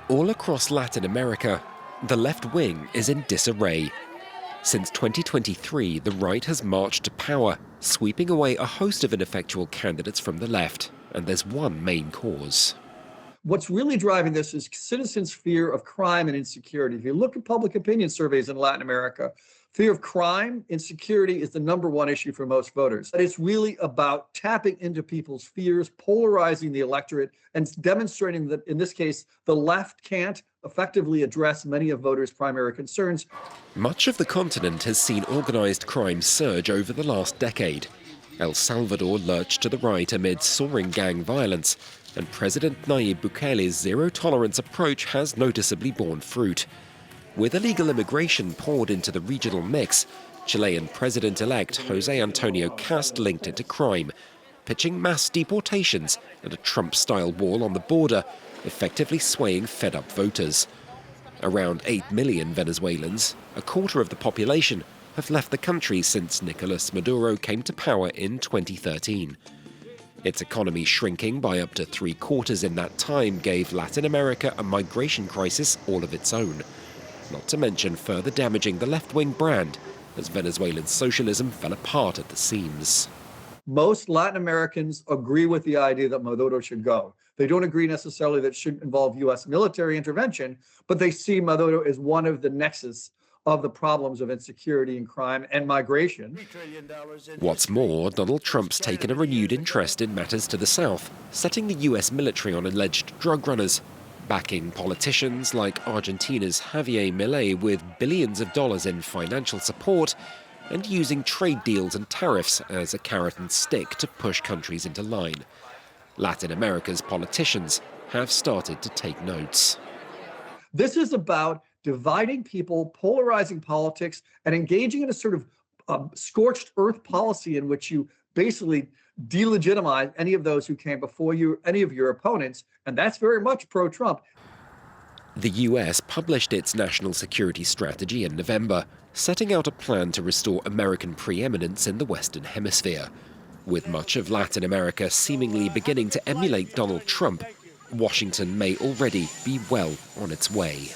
All across Latin America, the left wing is in disarray. Since 2023, the right has marched to power, sweeping away a host of ineffectual candidates from the left. And there's one main cause. What's really driving this is citizens' fear of crime and insecurity. If you look at public opinion surveys in Latin America, fear of crime, insecurity is the #1 issue for most voters. It's really about tapping into people's fears, polarizing the electorate, and demonstrating that, in this case, the left can't effectively address many of voters' primary concerns. Much of the continent has seen organized crime surge over the last decade. El Salvador lurched to the right amid soaring gang violence, and President Nayib Bukele's zero-tolerance approach has noticeably borne fruit. With illegal immigration poured into the regional mix, Chilean President-elect José Antonio Cast linked it to crime, pitching mass deportations and a Trump-style wall on the border, effectively swaying fed-up voters. Around 8 million Venezuelans, a quarter of the population, have left the country since Nicolas Maduro came to power in 2013. Its economy shrinking by up to 3/4 in that time gave Latin America a migration crisis all of its own, not to mention further damaging the left-wing brand as Venezuelan socialism fell apart at the seams. Most Latin Americans agree with the idea that Maduro should go. They don't agree necessarily that it should involve U.S. military intervention, but they see Maduro as one of the nexus of the problems of insecurity and crime and migration. What's more, Donald Trump's taken a renewed interest in matters to the south, setting the U.S. military on alleged drug runners, backing politicians like Argentina's Javier Milei with billions of dollars in financial support, and using trade deals and tariffs as a carrot and stick to push countries into line. Latin America's politicians have started to take notes. This is about dividing people, polarizing politics, and engaging in a sort of scorched earth policy in which you basically delegitimize any of those who came before you, any of your opponents, and that's very much pro-Trump. The US published its national security strategy in November, setting out a plan to restore American preeminence in the Western Hemisphere. With much of Latin America seemingly beginning to emulate Donald Trump, Washington may already be well on its way.